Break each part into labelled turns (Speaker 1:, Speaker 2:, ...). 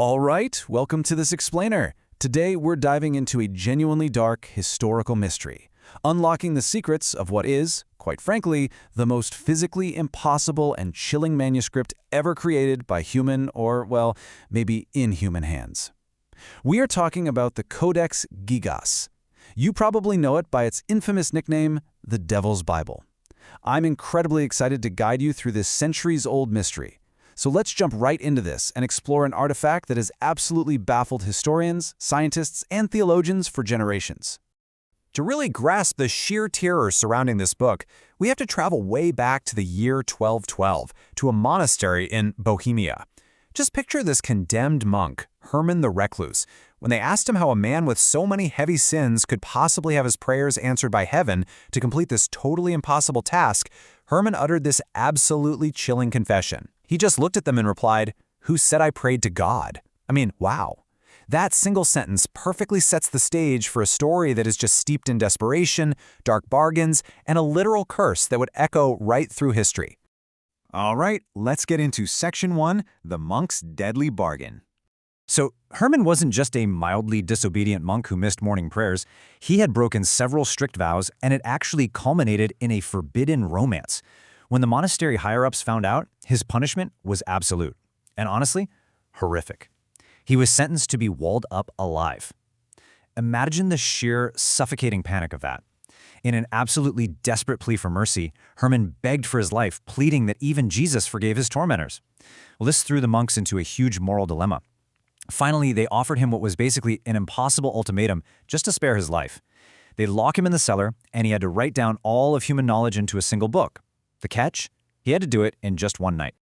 Speaker 1: All right, welcome to this explainer. Today we're diving into a genuinely dark historical mystery, unlocking the secrets of what is, quite frankly, the most physically impossible and chilling manuscript ever created by human or, well, maybe inhuman hands. We are talking about the Codex Gigas. You probably know it by its infamous nickname, the Devil's Bible. I'm incredibly excited to guide you through this centuries-old mystery. So let's jump right into this and explore an artifact that has absolutely baffled historians, scientists, and theologians for generations.
Speaker 2: To really grasp the sheer terror surrounding this book, we have to travel way back to the year 1212, to a monastery in Bohemia. Just picture this condemned monk, Herman the Recluse. When they asked him how a man with so many heavy sins could possibly have his prayers answered by heaven to complete this totally impossible task, Herman uttered this absolutely chilling confession. He just looked at them and replied, "Who said I prayed to God?" I mean, wow. That single sentence perfectly sets the stage for a story that is just steeped in desperation, dark bargains, and a literal curse that would echo right through history.
Speaker 3: All right, let's get into Section 1, the monk's deadly bargain.
Speaker 2: So, Herman wasn't just a mildly disobedient monk who missed morning prayers. He had broken several strict vows, and it actually culminated in a forbidden romance. When the monastery higher-ups found out, his punishment was absolute, and honestly, horrific. He was sentenced to be walled up alive. Imagine the sheer, suffocating panic of that. In an absolutely desperate plea for mercy, Herman begged for his life, pleading that even Jesus forgave his tormentors. Well, this threw the monks into a huge moral dilemma. Finally, they offered him what was basically an impossible ultimatum just to spare his life. They'd lock him in the cellar, and he had to write down all of human knowledge into a single book. The catch? He had to do it in just one night.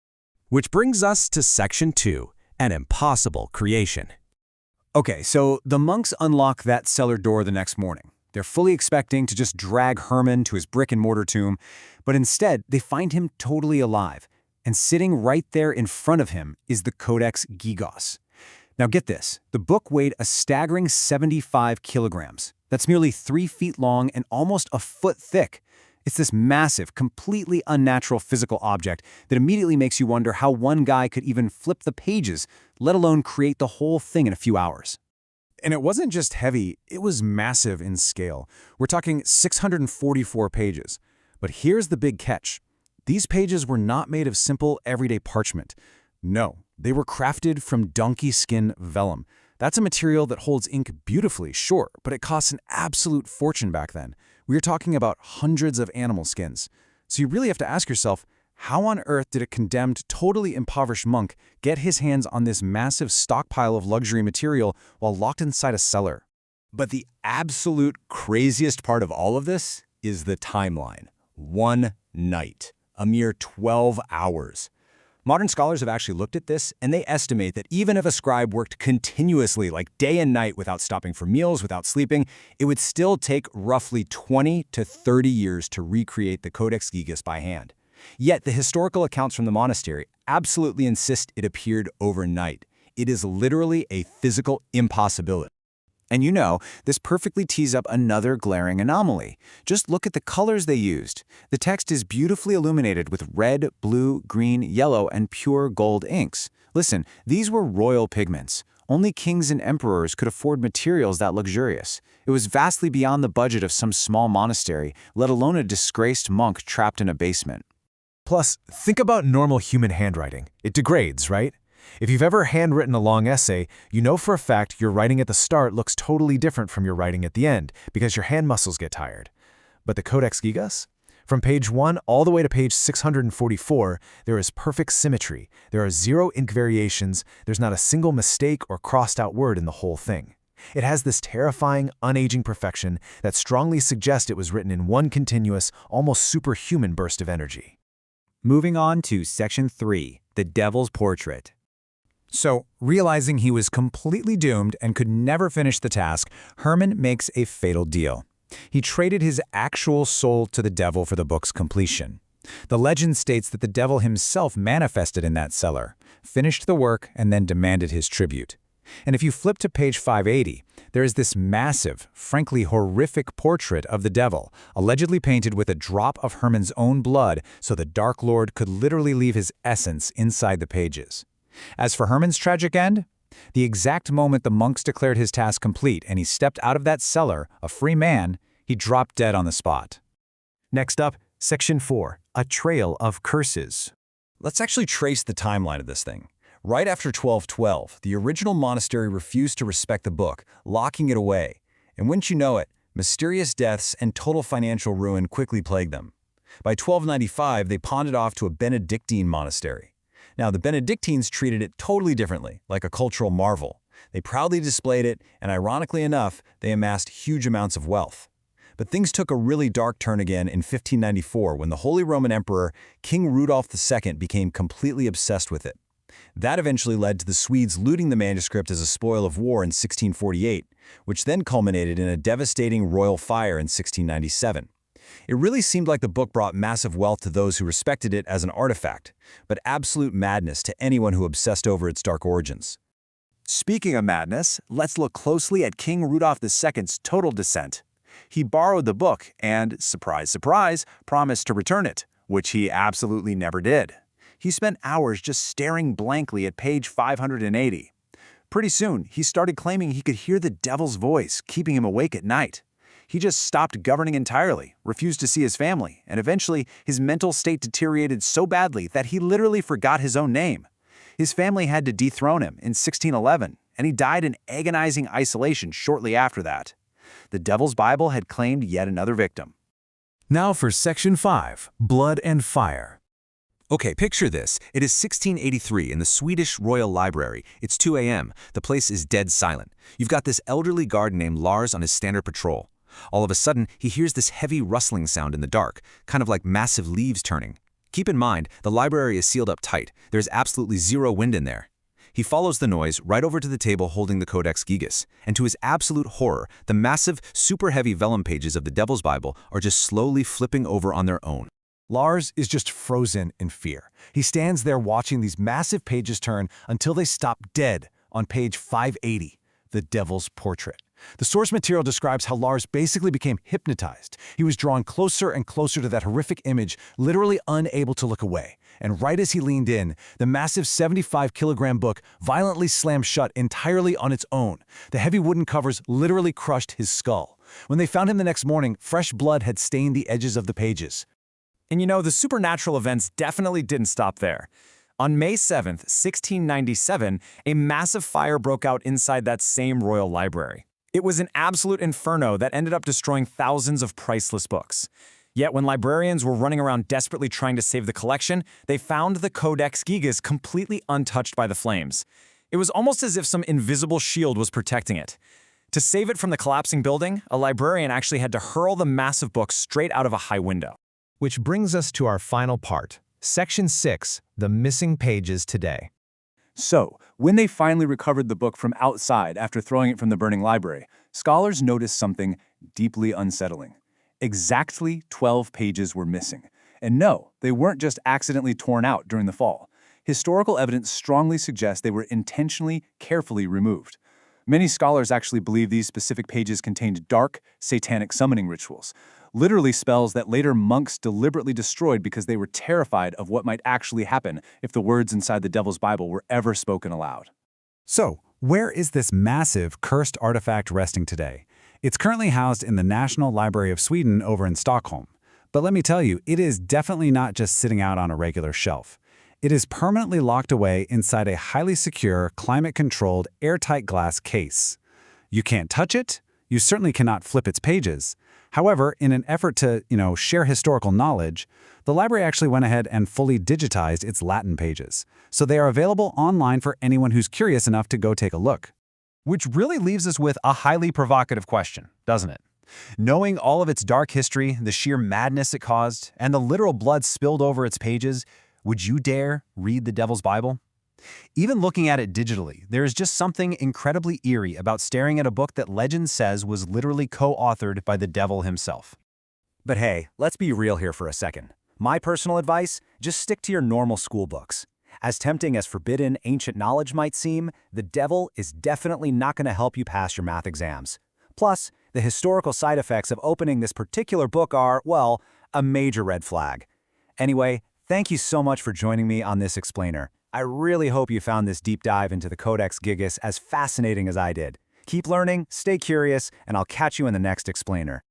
Speaker 4: Which brings us to Section 2, an impossible creation.
Speaker 3: Okay, so the monks unlock that cellar door the next morning. They're fully expecting to just drag Herman to his brick-and-mortar tomb, but instead they find him totally alive, and sitting right there in front of him is the Codex Gigas. Now get this, the book weighed a staggering 75 kilograms. That's nearly 3 feet long and almost a foot thick. It's this massive, completely unnatural physical object that immediately makes you wonder how one guy could even flip the pages, let alone create the whole thing in a few hours.
Speaker 1: And it wasn't just heavy, it was massive in scale. We're talking 644 pages. But here's the big catch. These pages were not made of simple, everyday parchment. No, they were crafted from donkey skin vellum. That's a material that holds ink beautifully, sure, but it costs an absolute fortune back then. We are talking about hundreds of animal skins. So you really have to ask yourself, how on earth did a condemned, totally impoverished monk get his hands on this massive stockpile of luxury material while locked inside a cellar?
Speaker 3: But the absolute craziest part of all of this is the timeline. One night, a mere 12 hours. Modern scholars have actually looked at this, and they estimate that even if a scribe worked continuously, like day and night without stopping for meals, without sleeping, it would still take roughly 20 to 30 years to recreate the Codex Gigas by hand. Yet the historical accounts from the monastery absolutely insist it appeared overnight. It is literally a physical impossibility.
Speaker 1: And you know, this perfectly tees up another glaring anomaly. Just look at the colors they used. The text is beautifully illuminated with red, blue, green, yellow, and pure gold inks. Listen, these were royal pigments. Only kings and emperors could afford materials that luxurious. It was vastly beyond the budget of some small monastery, let alone a disgraced monk trapped in a basement.
Speaker 4: Plus, think about normal human handwriting. It degrades, right? If you've ever handwritten a long essay, you know for a fact your writing at the start looks totally different from your writing at the end because your hand muscles get tired. But the Codex Gigas? From page 1 all the way to page 644, there is perfect symmetry. There are 0 ink variations. There's not a single mistake or crossed out word in the whole thing. It has this terrifying, unaging perfection that strongly suggests it was written in one continuous, almost superhuman burst of energy.
Speaker 3: Moving on to Section 3, the Devil's Portrait. So, realizing he was completely doomed and could never finish the task, Herman makes a fatal deal. He traded his actual soul to the devil for the book's completion. The legend states that the devil himself manifested in that cellar, finished the work, and then demanded his tribute. And if you flip to page 580, there is this massive, frankly horrific portrait of the devil, allegedly painted with a drop of Herman's own blood so the Dark Lord could literally leave his essence inside the pages. As for Herman's tragic end, The exact moment the monks declared his task complete and he stepped out of that cellar, a free man, he dropped dead on the spot.
Speaker 4: Next up, Section 4, a trail of curses.
Speaker 3: Let's actually trace the timeline of this thing. Right after 1212, the original monastery refused to respect the book, locking it away. And wouldn't you know it, mysterious deaths and total financial ruin quickly plagued them. By 1295, they pawned it off to a Benedictine monastery. Now, the Benedictines treated it totally differently, like a cultural marvel. They proudly displayed it, and ironically enough, they amassed huge amounts of wealth. But things took a really dark turn again in 1594 when the Holy Roman Emperor, King Rudolph II, became completely obsessed with it. That eventually led to the Swedes looting the manuscript as a spoil of war in 1648, which then culminated in a devastating royal fire in 1697. It really seemed like the book brought massive wealth to those who respected it as an artifact, but absolute madness to anyone who obsessed over its dark origins.
Speaker 2: Speaking of madness, let's look closely at King Rudolph II's total descent. He borrowed the book and, surprise, surprise, promised to return it, which he absolutely never did. He spent hours just staring blankly at page 580. Pretty soon, he started claiming he could hear the devil's voice, keeping him awake at night. He just stopped governing entirely, refused to see his family, and eventually his mental state deteriorated so badly that he literally forgot his own name. His family had to dethrone him in 1611, and he died in agonizing isolation shortly after that. The Devil's Bible had claimed yet another victim.
Speaker 4: Now for Section 5, Blood and Fire.
Speaker 1: Okay, picture this. It is 1683 in the Swedish Royal Library. It's 2 a.m. The place is dead silent. You've got this elderly guard named Lars on his standard patrol. All of a sudden, he hears this heavy rustling sound in the dark, kind of like massive leaves turning. Keep in mind, the library is sealed up tight. There's absolutely zero wind in there. He follows the noise right over to the table holding the Codex Gigas, and to his absolute horror, the massive, super heavy vellum pages of the Devil's Bible are just slowly flipping over on their own.
Speaker 4: Lars is just frozen in fear. He stands there watching these massive pages turn until they stop dead on page 580, the Devil's Portrait. The source material describes how Lars basically became hypnotized. He was drawn closer and closer to that horrific image, literally unable to look away. And right as he leaned in, the massive 75-kilogram book violently slammed shut entirely on its own. The heavy wooden covers literally crushed his skull. When they found him the next morning, fresh blood had stained the edges of the pages.
Speaker 2: And you know, the supernatural events definitely didn't stop there. On May 7th, 1697, a massive fire broke out inside that same royal library. It was an absolute inferno that ended up destroying thousands of priceless books. Yet when librarians were running around desperately trying to save the collection, they found the Codex Gigas completely untouched by the flames. It was almost as if some invisible shield was protecting it. To save it from the collapsing building, a librarian actually had to hurl the massive book straight out of a high window.
Speaker 4: Which brings us to our final part, Section 6, the missing pages today.
Speaker 3: So, when they finally recovered the book from outside after throwing it from the burning library, scholars noticed something deeply unsettling. Exactly 12 pages were missing. And no, they weren't just accidentally torn out during the fall. Historical evidence strongly suggests they were intentionally, carefully removed. Many scholars actually believe these specific pages contained dark, satanic summoning rituals, literally spells that later monks deliberately destroyed because they were terrified of what might actually happen if the words inside the Devil's Bible were ever spoken aloud.
Speaker 5: So, where is this massive, cursed artifact resting today? It's currently housed in the National Library of Sweden over in Stockholm. But let me tell you, it is definitely not just sitting out on a regular shelf. It is permanently locked away inside a highly secure, climate-controlled, airtight glass case. You can't touch it. You certainly cannot flip its pages. However, in an effort to, share historical knowledge, the library actually went ahead and fully digitized its Latin pages. So they are available online for anyone who's curious enough to go take a look.
Speaker 2: Which really leaves us with a highly provocative question, doesn't it? Knowing all of its dark history, the sheer madness it caused, and the literal blood spilled over its pages, would you dare read the Devil's Bible? Even looking at it digitally, there is just something incredibly eerie about staring at a book that legend says was literally co-authored by the devil himself. But hey, let's be real here for a second. My personal advice, just stick to your normal school books. As tempting as forbidden, ancient knowledge might seem, the devil is definitely not going to help you pass your math exams. Plus, the historical side effects of opening this particular book are, well, a major red flag. Anyway, thank you so much for joining me on this explainer.
Speaker 3: I really hope you found this deep dive into the Codex Gigas as fascinating as I did. Keep learning, stay curious, and I'll catch you in the next explainer.